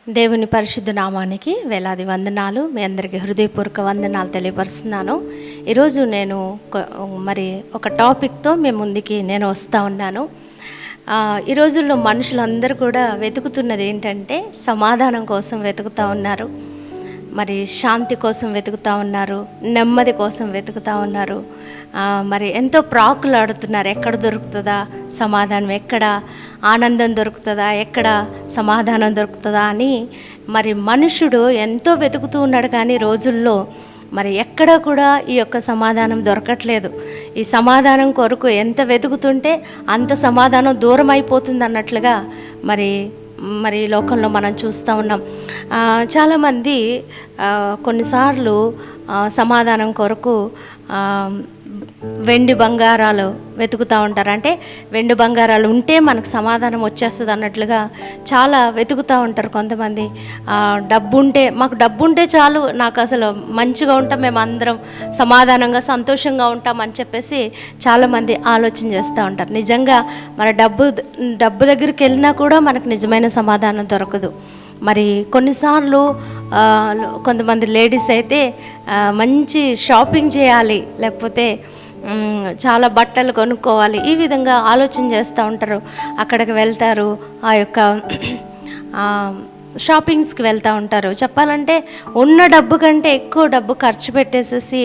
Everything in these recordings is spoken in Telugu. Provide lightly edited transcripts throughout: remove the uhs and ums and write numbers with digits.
దేవుని పరిశుద్ధ నామానికి వేలాది వందనాలు. మీ అందరికీ హృదయపూర్వక వందనాలు తెలియపరుస్తున్నాను. ఈరోజు నేను మరి ఒక టాపిక్తో మీ ముందుకి నేను వస్తూ ఉన్నాను. ఈ రోజుల్లో మనుషులందరూ కూడా వెతుకుతున్నది ఏంటంటే సమాధానం కోసం వెతుకుతూ ఉన్నారు, మరి శాంతి కోసం వెతుకుతూ ఉన్నారు, నెమ్మది కోసం వెతుకుతూ ఉన్నారు. మరి ఎంతో ప్రాకులాడుతున్నారు, ఎక్కడ దొరుకుతుందా సమాధానం, ఎక్కడ ఆనందం దొరుకుతుందా, ఎక్కడ సమాధానం దొరుకుతుందా అని మరి మనుషుడు ఎంతో వెతుకుతూ ఉన్నాడు. కానీ రోజుల్లో మరి ఎక్కడ కూడా ఈ యొక్క సమాధానం దొరకట్లేదు. ఈ సమాధానం కొరకు ఎంత వెతుకుతుంటే అంత సమాధానం దూరం అయిపోతుంది అన్నట్లుగా మరి లోకంలో మనం చూస్తూ ఉన్నాం. చాలామంది కొన్నిసార్లు సమాధానం కొరకు వెండి బంగారాలు వెతుకుతూ ఉంటారు. అంటే వెండి బంగారాలు ఉంటే మనకు సమాధానం వచ్చేస్తుంది అన్నట్లుగా చాలా వెతుకుతూ ఉంటారు కొంతమంది. డబ్బు ఉంటే, మాకు డబ్బు ఉంటే చాలు, నాకు అసలు మంచిగా ఉంటాం, మేము అందరం సమాధానంగా సంతోషంగా ఉంటామని చెప్పేసి చాలామంది ఆలోచన చేస్తూ ఉంటారు. నిజంగా మరి డబ్బు దగ్గరికి వెళ్ళినా కూడా మనకు నిజమైన సమాధానం దొరకదు. మరి కొన్నిసార్లు కొంతమంది లేడీస్ అయితే మంచి షాపింగ్ చేయాలి, లేకపోతే చాలా బట్టలు కొనుక్కోవాలి, ఈ విధంగా ఆలోచన చేస్తూ ఉంటారు. అక్కడికి వెళ్తారు, ఆ యొక్క షాపింగ్స్కి వెళ్తూ ఉంటారు. చెప్పాలంటే ఉన్న డబ్బు కంటే ఎక్కువ డబ్బు ఖర్చు పెట్టేసేసి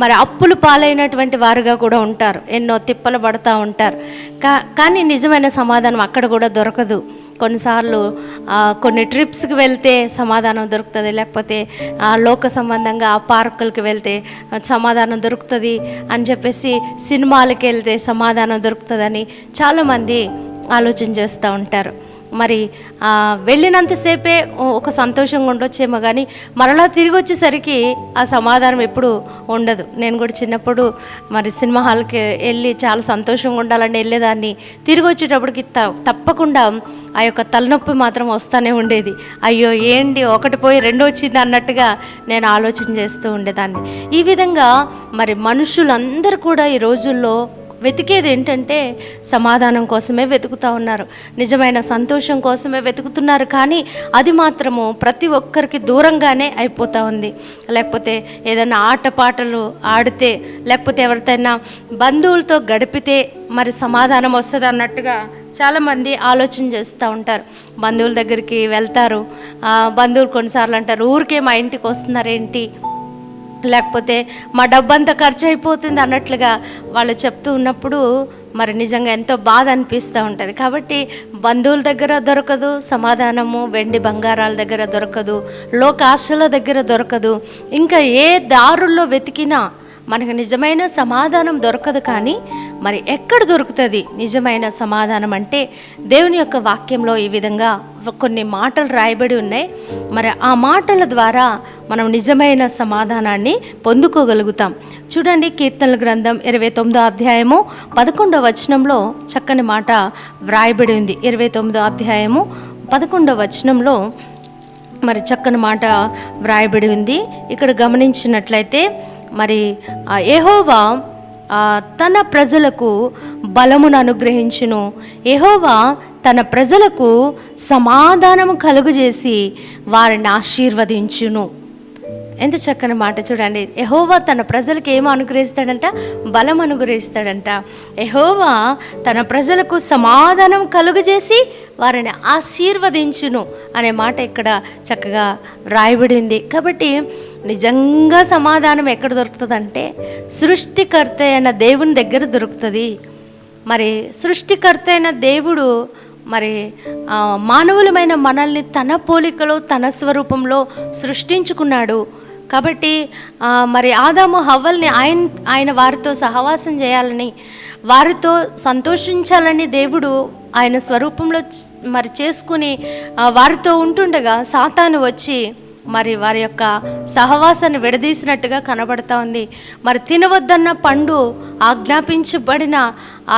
మరి అప్పులు పాలైనటువంటి వారుగా కూడా ఉంటారు, ఎన్నో తిప్పలు పడుతూ ఉంటారు. కానీ నిజమైన సమాధానం అక్కడ కూడా దొరకదు. కొన్నిసార్లు కొన్ని ట్రిప్స్కి వెళ్తే సమాధానం దొరుకుతుంది, లేకపోతే లోక సంబంధంగా ఆ పార్కులకి వెళ్తే సమాధానం దొరుకుతుంది అని చెప్పేసి సినిమాలకి వెళ్తే సమాధానం దొరుకుతుందని చాలామంది ఆలోచన చేస్తూ ఉంటారు. మరి వెళ్ళినంతసేపే ఒక సంతోషంగా ఉండొచ్చేమో, కానీ మరలా తిరిగి వచ్చేసరికి ఆ సమాధానం ఎప్పుడు ఉండదు. నేను కూడా చిన్నప్పుడు మరి సినిమా హాల్కి వెళ్ళి చాలా సంతోషంగా ఉండాలని వెళ్ళేదాన్ని. తిరిగి వచ్చేటప్పటికి తప్పకుండా ఆ యొక్క తలనొప్పి మాత్రం వస్తూనే ఉండేది. అయ్యో ఏంటి ఒకటి పోయి రెండో వచ్చింది అన్నట్టుగా నేను ఆలోచన చేస్తూ ఉండేదాన్ని. ఈ విధంగా మరి మనుషులందరూ కూడా ఈ రోజుల్లో వెతికేది ఏంటంటే సమాధానం కోసమే వెతుకుతూ ఉన్నారు, నిజమైన సంతోషం కోసమే వెతుకుతున్నారు. కానీ అది మాత్రము ప్రతి ఒక్కరికి దూరంగానే అయిపోతూ ఉంది. లేకపోతే ఏదైనా ఆటపాటలు ఆడితే, లేకపోతే ఎవరితోనైనా బంధువులతో గడిపితే మరి సమాధానం వస్తుంది అన్నట్టుగా చాలామంది ఆలోచన చేస్తూ ఉంటారు. బంధువుల దగ్గరికి వెళ్తారు, బంధువులు కొన్నిసార్లు అంటారు, ఊరికే మా ఇంటికి వస్తున్నారేంటి, లేకపోతే మా డబ్బంతా ఖర్చు అయిపోతుంది అన్నట్లుగా వాళ్ళు చెప్తూ ఉన్నప్పుడు మరి నిజంగా ఎంతో బాధ అనిపిస్తూ ఉంటుంది. కాబట్టి బంధువుల దగ్గర దొరకదు సమాధానము, వెండి బంగారాల దగ్గర దొరకదు, లోకాశల దగ్గర దొరకదు, ఇంకా ఏ దారుల్లో వెతికినా మనకు నిజమైన సమాధానం దొరకదు. కానీ మరి ఎక్కడ దొరుకుతుంది నిజమైన సమాధానం అంటే దేవుని యొక్క వాక్యంలో ఈ విధంగా కొన్ని మాటలు రాయబడి ఉన్నాయి. మరి ఆ మాటల ద్వారా మనం నిజమైన సమాధానాన్ని పొందుకోగలుగుతాం. చూడండి, కీర్తనల గ్రంథం 29వ అధ్యాయము 11వ వచనంలో చక్కని మాట వ్రాయబడి ఉంది. 29వ అధ్యాయము 11వ వచనంలో మరి చక్కని మాట వ్రాయబడి ఉంది. ఇక్కడ గమనించినట్లయితే మరి యెహోవా తన ప్రజలకు బలమును అనుగ్రహించును, యెహోవా తన ప్రజలకు సమాధానము కలుగజేసి వారిని ఆశీర్వదించును. ఎంత చక్కని మాట చూడండి. యెహోవా తన ప్రజలకు ఏమో అనుగ్రహిస్తాడంట, బలం అనుగ్రహిస్తాడంట. యెహోవా తన ప్రజలకు సమాధానం కలుగజేసి వారిని ఆశీర్వదించును అనే మాట ఇక్కడ చక్కగా రాయబడింది. కాబట్టి నిజంగా సమాధానం ఎక్కడ దొరుకుతుందంటే సృష్టికర్త అయిన దేవుని దగ్గర దొరుకుతుంది. మరి సృష్టికర్త అయిన దేవుడు మరి మానవులమైన మనల్ని తన పోలికలో తన స్వరూపంలో సృష్టించుకున్నాడు. కాబట్టి మరి ఆదాము హవ్వల్ని ఆయన వారితో సహవాసం చేయాలని, వారితో సంతోషించాలని దేవుడు ఆయన స్వరూపంలో మరి చేసుకుని వారితో ఉంటుండగా సాతాను వచ్చి మరి వారి యొక్క సహవాసాన్ని విడదీసినట్టుగా కనబడతా ఉంది. మరి తినవద్దన్న పండు ఆజ్ఞాపించబడిన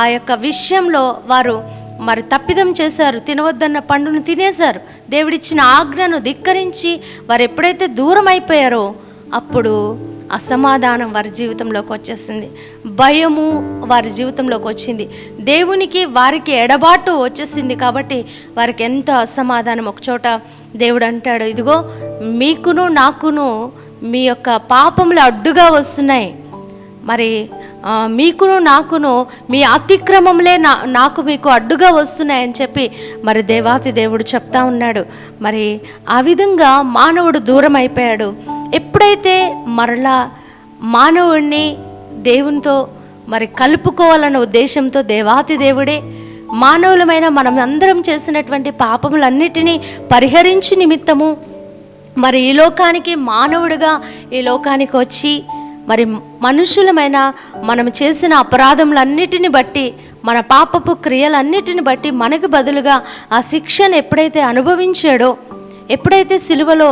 ఆ యొక్క విషయంలో వారు మరి తప్పిదం చేశారు, తినవద్దన్న పండును తినేశారు. దేవుడిచ్చిన ఆజ్ఞను ధిక్కరించి వారు ఎప్పుడైతే దూరం అయిపోయారో అప్పుడు అసమాధానం వారి జీవితంలోకి వచ్చేసింది, భయము వారి జీవితంలోకి వచ్చింది, దేవునికి వారికి ఎడబాటు వచ్చేసింది. కాబట్టి వారికి ఎంతో అసమాధానం. ఒకచోట దేవుడు అంటాడు, ఇదిగో మీకును నాకును మీ యొక్క పాపములు అడ్డుగా వస్తున్నాయి, మరి మీకును నాకును మీ అతిక్రమంలే నాకు మీకు అడ్డుగా వస్తున్నాయని చెప్పి మరి దేవాతి దేవుడు చెప్తా ఉన్నాడు. మరి ఆ విధంగా మానవుడు దూరం అయిపోయాడు. ఎప్పుడైతే మరలా మానవుడిని దేవునితో మరి కలుపుకోవాలన్న ఉద్దేశంతో దేవాతి దేవుడే మానవులమైన మనం అందరం చేసినటువంటి పాపములన్నిటినీ పరిహరించి నిమిత్తము మరి ఈ లోకానికి మానవుడిగా ఈ లోకానికి వచ్చి మరి మనుషులమైన మనం చేసిన అపరాధములన్నిటిని బట్టి, మన పాపపు క్రియలన్నిటిని బట్టి మనకు బదులుగా ఆ శిక్షను ఎప్పుడైతే అనుభవించాడో, ఎప్పుడైతే సిలువలో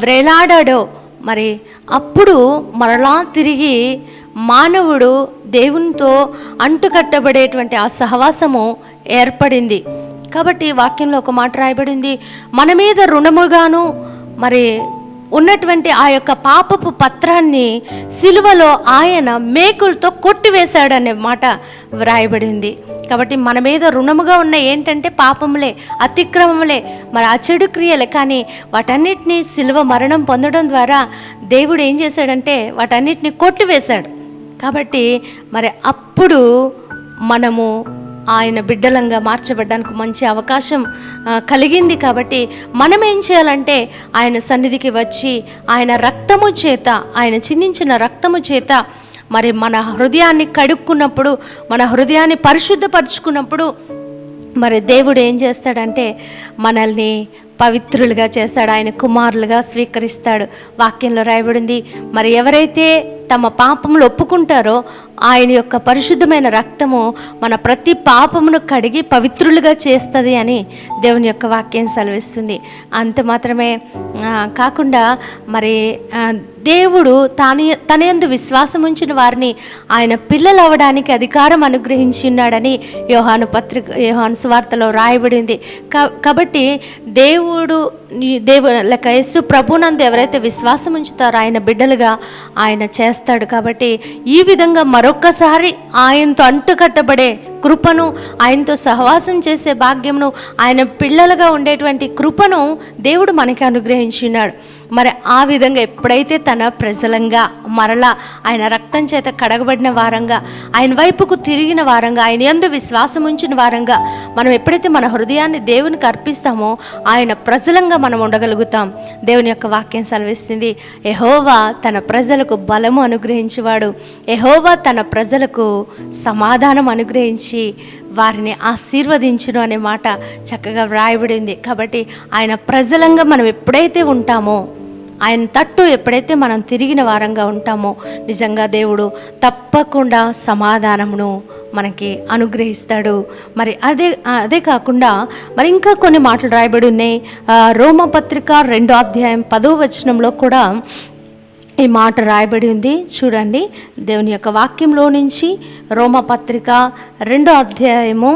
వ్రేలాడాడో, మరి అప్పుడు మరలా తిరిగి మానవుడు దేవునితో అంటుకట్టబడేటువంటి ఆ సహవాసము ఏర్పడింది. కాబట్టి వాక్యంలో ఒక మాట రాయబడింది, మన మీద రుణముగాను మరి ఉన్నటువంటి ఆ యొక్క పాపపు పత్రాన్ని సిలువలో ఆయన మేకులతో కొట్టివేశాడనే మాట వ్రాయబడింది. కాబట్టి మన మీద రుణముగా ఉన్న ఏంటంటే పాపములే, అతిక్రమములే, మరి ఆ చెడు క్రియలే. కానీ వాటన్నిటినీ సిలువ మరణం పొందడం ద్వారా దేవుడు ఏం చేశాడంటే వాటన్నిటిని కొట్టివేశాడు. కాబట్టి మరి అప్పుడు మనము ఆయన బిడ్డలంగా మార్చబడ్డానికి మంచి అవకాశం కలిగింది. కాబట్టి మనం ఏం చేయాలంటే ఆయన సన్నిధికి వచ్చి ఆయన రక్తము చేత, ఆయన చిందించిన రక్తము చేత మరి మన హృదయాన్ని కడుక్కున్నప్పుడు, మన హృదయాన్ని పరిశుద్ధపరుచుకున్నప్పుడు మరి దేవుడు ఏం చేస్తాడంటే మనల్ని పవిత్రులుగా చేస్తాడు, ఆయన కుమారులుగా స్వీకరిస్తాడు. వాక్యంలో రాయబడింది, మరి ఎవరైతే తమ పాపములు ఒప్పుకుంటారో ఆయన యొక్క పరిశుద్ధమైన రక్తము మన ప్రతి పాపమును కడిగి పవిత్రులుగా చేస్తుంది అని దేవుని యొక్క వాక్యం సెలవిస్తుంది. అంత మాత్రమే కాకుండా మరి దేవుడు తన యందు విశ్వాసం ఉంచిన వారిని ఆయన పిల్లలు అవ్వడానికి అధికారం అనుగ్రహించి ఉన్నాడని యోహాను సువార్తలో రాయబడింది. కాబట్టి దేవుడు లేక యేసు ప్రభునందు ఎవరైతే విశ్వాసం ఉంచుతారో ఆయన బిడ్డలుగా ఆయన చేస్తాడు. కాబట్టి ఈ విధంగా మరొక్కసారి ఆయనతో అంటుకట్టబడే కృపను, ఆయనతో సహవాసం చేసే భాగ్యమును, ఆయన పిల్లలుగా ఉండేటువంటి కృపను దేవుడు మనకి అనుగ్రహించున్నాడు. మరి ఆ విధంగా ఎప్పుడైతే తన ప్రజలంగా మరలా ఆయన రక్తం చేత కడగబడిన వారంగా, ఆయన వైపుకు తిరిగిన వారంగా, ఆయన యందు విశ్వాసం ఉంచిన వారంగా మనం ఎప్పుడైతే మన హృదయాన్ని దేవునికి అర్పిస్తామో ఆయన ప్రజలంగా మనం ఉండగలుగుతాం. దేవుని యొక్క వాక్యం సెలవిస్తుంది, యెహోవా తన ప్రజలకు బలము అనుగ్రహించేవాడు, యెహోవా తన ప్రజలకు సమాధానం అనుగ్రహించి వారిని ఆశీర్వదించును అనే మాట చక్కగా వ్రాయబడింది. కాబట్టి ఆయన ప్రజలంగా మనం ఎప్పుడైతే ఉంటామో, ఆయన తట్టు ఎప్పుడైతే మనం తిరిగిన వారంగా ఉంటామో నిజంగా దేవుడు తప్పకుండా సమాధానమును మనకి అనుగ్రహిస్తాడు. మరి అదే కాకుండా మరి ఇంకా కొన్ని మాటలు రాయబడి ఉన్నాయి. రోమపత్రిక 2వ అధ్యాయం 10వ వచనంలో కూడా ఈ మాట రాయబడి ఉంది. చూడండి, దేవుని యొక్క వాక్యంలో నుంచి రోమపత్రిక 2వ అధ్యాయము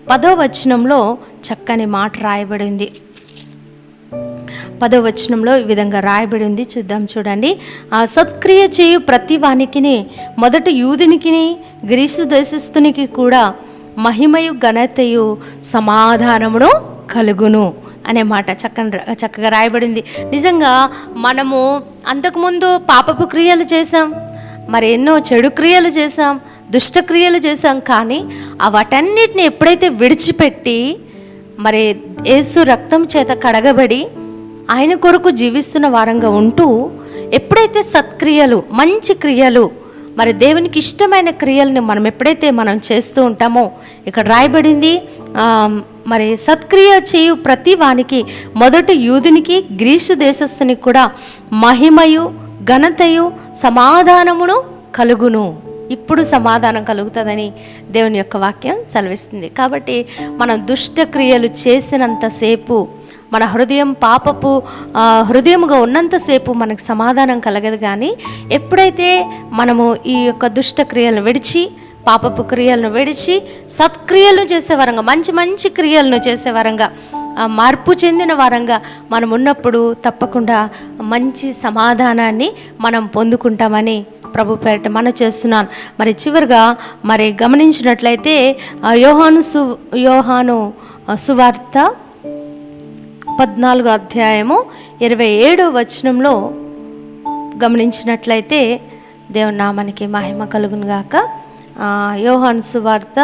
10వ వచనంలో చక్కని మాట రాయబడి ఉంది. 10వ వచనంలో ఈ విధంగా రాయబడి ఉంది, చూద్దాం. చూడండి, సత్క్రియ చేయు ప్రతి వానికిని మొదట యూదునికిని గ్రీసు దేశస్థునికి కూడా మహిమయు ఘనతయు సమాధానమును కలుగును అనే మాట చక్కగా రాయబడింది. నిజంగా మనము అంతకుముందు పాపపు క్రియలు చేసాం, మరి ఎన్నో చెడు క్రియలు చేసాం, దుష్టక్రియలు చేసాం. కానీ వాటన్నిటిని ఎప్పుడైతే విడిచిపెట్టి మరి యేసు రక్తం చేత కడగబడి ఆయన కొరకు జీవిస్తున్న వారంగా ఉంటూ ఎప్పుడైతే సత్క్రియలు, మంచి క్రియలు, మరి దేవునికి ఇష్టమైన క్రియలను మనం చేస్తూ ఉంటామో ఇక్కడ రాయబడింది, మరి సత్క్రియ చేయు ప్రతి వానికి మొదటి యూదునికి గ్రీసు దేశస్థునికి కూడా మహిమయు ఘనతయు సమాధానమును కలుగును. ఇప్పుడు సమాధానం కలుగుతుందని దేవుని యొక్క వాక్యం సెలవిస్తుంది. కాబట్టి మనం దుష్ట క్రియలు చేసినంతసేపు, మన హృదయం పాపపు హృదయముగా ఉన్నంతసేపు మనకు సమాధానం కలగదు. కానీ ఎప్పుడైతే మనము ఈ యొక్క దుష్ట క్రియలను విడిచి, పాపపు క్రియలను విడిచి సత్క్రియలను చేసేవారంగా, మంచి మంచి క్రియలను చేసేవారంగా, మార్పు చెందిన వారంగా మనం ఉన్నప్పుడు తప్పకుండా మంచి సమాధానాన్ని మనం పొందుకుంటామని ప్రభు పేరిట మనం చేస్తున్నాను. మరి చివరిగా మరి గమనించినట్లయితే యోహాను సువార్త 14వ అధ్యాయము 27వ వచనంలో గమనించినట్లయితే దేవుని నామానికి మహిమ కలుగును గాక. యోహాను సువార్త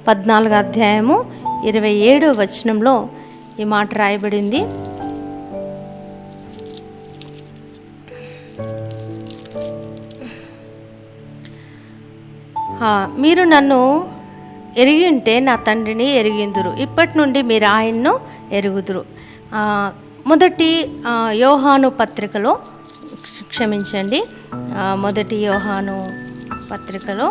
14వ అధ్యాయము 27వ వచనంలో ఈ మాట రాయబడింది. మీరు నన్ను ఎరిగి ఉంటే నా తండ్రిని ఎరిగిందురు, ఇప్పటి నుండి మీరు ఆయన్ను ఎరుగుదురు. మొదటి యోహాను పత్రికలో క్షమించండి, మొదటి యోహాను పత్రికలో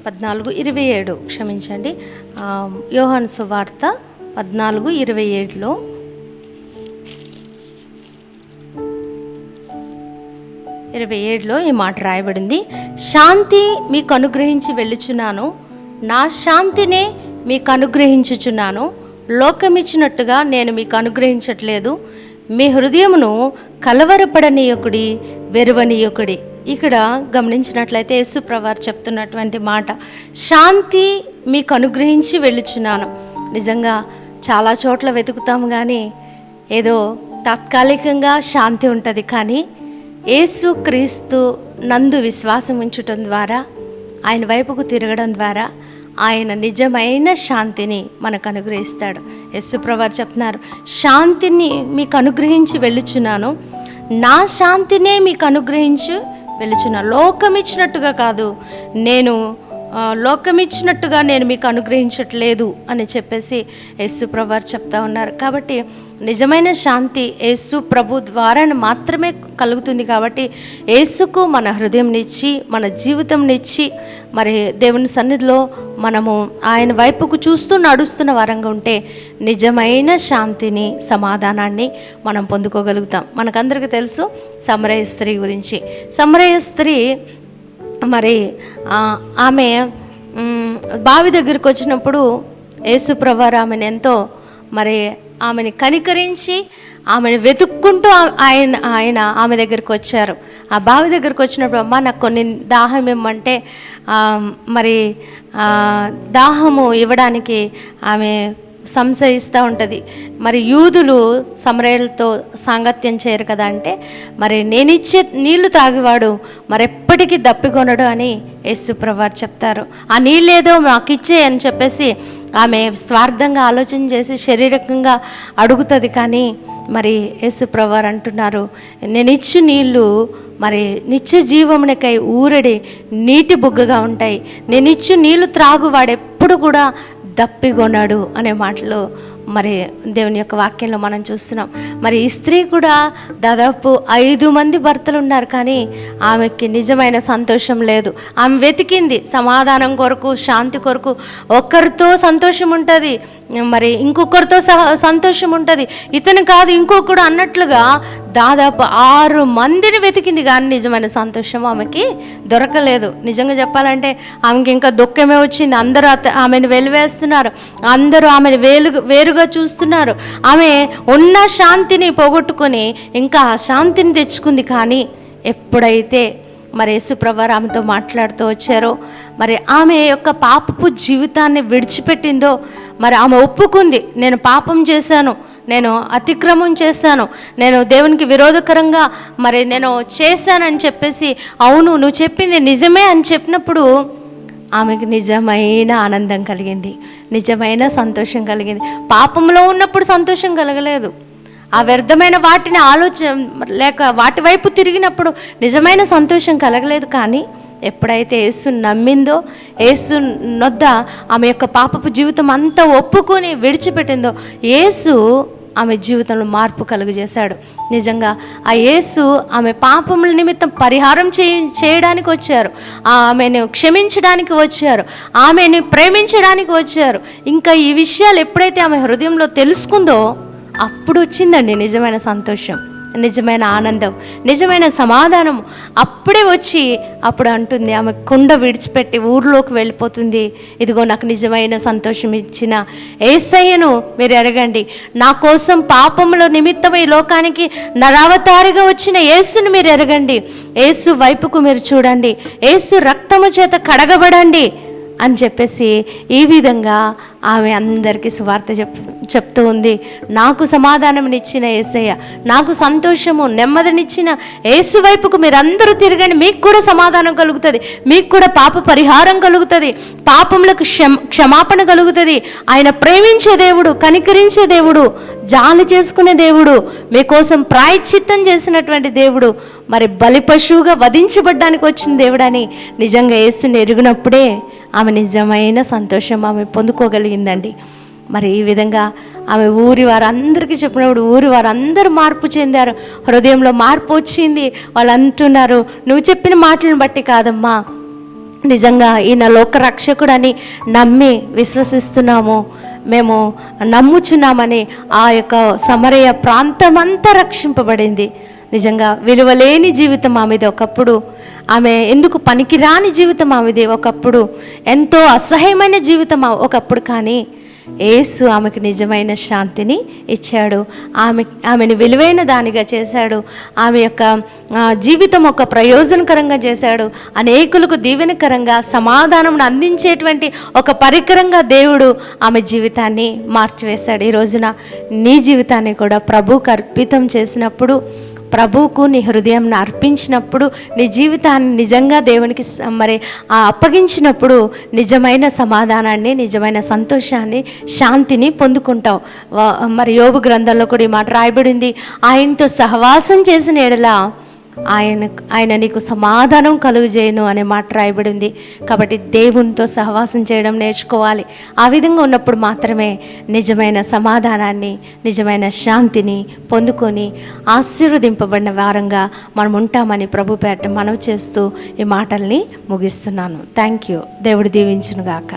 14:27 క్షమించండి, యోహాను సువార్త 14:27లో ఈ మాట రాయబడింది. శాంతి మీకు అనుగ్రహించి వెళ్ళుచున్నాను, నా శాంతినే మీకు అనుగ్రహించుచున్నాను, లోకమిచ్చినట్టుగా నేను మీకు అనుగ్రహించట్లేదు. మీ హృదయమును కలవరపడనీయకుడి, వెరువనీయకుడి. ఇక్కడ గమనించినట్లయితే యేసు ప్రభువారు చెప్తున్నటువంటి మాట, శాంతి మీకు అనుగ్రహించి వెళ్ళుచున్నాను. నిజంగా చాలా చోట్ల వెతుకుతాము కానీ ఏదో తాత్కాలికంగా శాంతి ఉంటుంది. కానీ యేసు క్రీస్తు నందు విశ్వాసం ఉంచటం ద్వారా, ఆయన వైపుకు తిరగడం ద్వారా ఆయన నిజమైన శాంతిని మనకు అనుగ్రహిస్తాడు. యేసు ప్రభువారు చెప్తున్నారు, శాంతిని మీకు అనుగ్రహించి వెళ్ళుచున్నాను, నా శాంతినే మీకు అనుగ్రహించి వెళ్ళుచున్నాను, లోకమిచ్చినట్టుగా కాదు, లోకమిచ్చినట్టుగా నేను మీకు అనుగ్రహించట్లేదు అని చెప్పేసి యేసు ప్రభువారు చెప్తా ఉన్నారు. కాబట్టి నిజమైన శాంతి యేసు ప్రభు ద్వారా మాత్రమే కలుగుతుంది. కాబట్టి యేసుకు మన హృదయంనిచ్చి, మన జీవితంనిచ్చి, మరి దేవుని సన్నిధిలో మనము ఆయన వైపుకు చూస్తూ నడుస్తున్న వారంగా ఉంటే నిజమైన శాంతిని, సమాధానాన్ని మనం పొందుకోగలుగుతాం. మనకందరికీ తెలుసు సమరయ స్త్రీ గురించి. సమరయ స్త్రీ మరి ఆమె బావి దగ్గరికి వచ్చినప్పుడు యేసు ప్రభువారు ఆమెను ఎంతో మరి ఆమెని కనికరించి ఆమెను వెతుక్కుంటూ ఆయన ఆమె దగ్గరికి వచ్చారు. ఆ బావి దగ్గరికి వచ్చినప్పుడు, అమ్మ నాకు కొన్ని దాహం ఇమ్మంటే మరి దాహము ఇవ్వడానికి ఆమె సంశయిస్తూ ఉంటుంది. మరి యూదులు సమరయులతో సాంగత్యం చేయరు కదా, అంటే మరి నేనిచ్చే నీళ్లు తాగివాడు మరెప్పటికీ దప్పికొనడు అని యేసు ప్రభువారు చెప్తారు. ఆ నీళ్ళేదో మాకు ఇచ్చే అని చెప్పేసి ఆమె స్వార్థంగా ఆలోచన చేసి శారీరకంగా అడుగుతుంది. కానీ మరి యేసు ప్రభువారు అంటున్నారు, నేనిచ్చు నీళ్ళు మరి నిత్య జీవమునికై ఊరడి నీటి బుగ్గగా ఉంటాయి, నేనిచ్చు నీళ్లు త్రాగు వాడెప్పుడు కూడా దప్పిగొన్నాడు అనే మాటలు మరి దేవుని యొక్క వాక్యంలో మనం చూస్తున్నాం. మరి ఈ స్త్రీ కూడా దాదాపు 5 మంది భర్తలు ఉన్నారు, కానీ ఆమెకి నిజమైన సంతోషం లేదు. ఆమె వెతికింది సమాధానం కొరకు, శాంతి కొరకు. ఒక్కరితో సంతోషం ఉంటుంది, మరి ఇంకొకరితో సంతోషం ఉంటుంది, ఇతను కాదు ఇంకొకడు అన్నట్లుగా దాదాపు 6 మందిని వెతికింది, కానీ నిజమైన సంతోషం ఆమెకి దొరకలేదు. నిజంగా చెప్పాలంటే ఆమెకి ఇంకా దుఃఖమే వచ్చింది. అందరూ ఆమెను వెలివేస్తున్నారు, అందరూ ఆమెను వేరుగా చూస్తున్నారు. ఆమె ఉన్న శాంతిని పోగొట్టుకొని ఇంకా ఆ శాంతిని తెచ్చుకుంది. కానీ ఎప్పుడైతే మరి యేసు ప్రభువారు ఆమెతో మాట్లాడుతూ వచ్చారో, మరి ఆమె యొక్క పాపపు జీవితాన్ని విడిచిపెట్టిందో, మరి ఆమె ఒప్పుకుంది, నేను పాపం చేశాను, నేను అతిక్రమం చేశాను, నేను దేవునికి విరోధకరంగా మరి నేను చేశానని చెప్పేసి, అవును నువ్వు చెప్పింది నిజమే అని చెప్పినప్పుడు ఆమెకు నిజమైన ఆనందం కలిగింది, నిజమైన సంతోషం కలిగింది. పాపంలో ఉన్నప్పుడు సంతోషం కలగలేదు. ఆ వ్యర్థమైన వాటిని లేక వాటి వైపు తిరిగినప్పుడు నిజమైన సంతోషం కలగలేదు. కానీ ఎప్పుడైతే యేసు నమ్మిందో, యేసు నొద్ద ఆమె యొక్క పాపపు జీవితం అంతా ఒప్పుకొని విడిచిపెట్టిందో, యేసు ఆమె జీవితంలో మార్పు కలుగజేశాడు. నిజంగా ఆ యేసు ఆమె పాపముల నిమిత్తం పరిహారం చేయడానికి వచ్చారు, ఆమెను క్షమించడానికి వచ్చారు, ఆమెను ప్రేమించడానికి వచ్చారు. ఇంకా ఈ విషయాలు ఎప్పుడైతే ఆమె హృదయంలో తెలుసుకుందో అప్పుడు వచ్చిందండి నిజమైన సంతోషం, నిజమైన ఆనందం, నిజమైన సమాధానం. అప్పుడే వచ్చి అప్పుడు అంటుంది, ఆమె కుండ విడిచిపెట్టి ఊర్లోకి వెళ్ళిపోతుంది, ఇదిగో నాకు నిజమైన సంతోషం ఇచ్చిన యేసయ్యను మీరు ఎరగండి, నా కోసం పాపముల నిమిత్తం ఈ లోకానికి నరావతారిగా వచ్చిన యేసును మీరు ఎరగండి, యేసు వైపుకు మీరు చూడండి, యేసు రక్తము చేత కడగబడండి అని చెప్పేసి ఈ విధంగా ఆమె అందరికీ సువార్త చెప్తూ ఉంది. నాకు సమాధానంనిచ్చిన యేసయ్య, నాకు సంతోషము నెమ్మదినిచ్చిన యేసు వైపుకు మీరందరూ తిరగండి, మీకు కూడా సమాధానం కలుగుతుంది, మీకు కూడా పాప పరిహారం కలుగుతుంది, పాపములకు క్షమాపణ కలుగుతుంది. ఆయన ప్రేమించే దేవుడు, కనికరించే దేవుడు, జాలి చేసుకునే దేవుడు, మీకోసం ప్రాయశ్చిత్తం చేసినటువంటి దేవుడు, మరి బలి పశువుగా వధించబడ్డానికి వచ్చిన దేవుడని నిజంగా యేసుని ఎరిగినప్పుడే ఆమె నిజమైన సంతోషం ఆమె పొందుకోగలిగిందండి. మరి ఈ విధంగా ఆమె ఊరి వారందరికీ చెప్పినప్పుడు ఊరి వారందరూ మార్పు చెందారు, హృదయంలో మార్పు వచ్చింది. వాళ్ళు అంటున్నారు, నువ్వు చెప్పిన మాటలను బట్టి కాదమ్మా, నిజంగా ఈయన లోకరక్షకుడని నమ్మి విశ్వసిస్తున్నాము, మేము నమ్ముచున్నామని ఆ యొక్క సమరయ ప్రాంతమంతా రక్షింపబడింది. నిజంగా విలువలేని జీవితం ఆమెది ఒకప్పుడు, ఆమె ఎందుకు పనికిరాని జీవితం ఆమెది ఒకప్పుడు, ఎంతో అసహ్యమైన జీవితం ఒకప్పుడు. కానీ యేసు ఆమెకు నిజమైన శాంతిని ఇచ్చాడు, ఆమెను విలువైన దానిగా చేశాడు, ఆమె యొక్క జీవితం ఒక ప్రయోజనకరంగా చేశాడు, అనేకులకు దీవెనకరంగా సమాధానం అందించేటువంటి ఒక పరికరంగా దేవుడు ఆమె జీవితాన్ని మార్చివేశాడు. ఈ రోజున నీ జీవితాన్ని కూడా ప్రభువుకు అర్పితం చేసినప్పుడు, ప్రభువుకు నీ హృదయంను అర్పించినప్పుడు, నీ జీవితాన్ని నిజంగా దేవునికి మరి అప్పగించినప్పుడు నిజమైన సమాధానాన్ని, నిజమైన సంతోషాన్ని, శాంతిని పొందుకుంటావు. మరి యోబు గ్రంథంలో కూడా ఈ మాట రాయబడింది, ఆయనతో సహవాసం చేసిన ఎడల ఆయన నీకు సమాధానం కలుగజేయను అనే మాట రాయబడింది. కాబట్టి దేవునితో సహవాసం చేయడం నేర్చుకోవాలి. ఆ విధంగా ఉన్నప్పుడు మాత్రమే నిజమైన సమాధానాన్ని, నిజమైన శాంతిని పొందుకొని ఆశీర్వదింపబడిన వారంగా మనం ఉంటామని ప్రభు పేరట మనవి చేస్తూ ఈ మాటల్ని ముగిస్తున్నాను. Thank you. దేవుడు దీవించును గాక.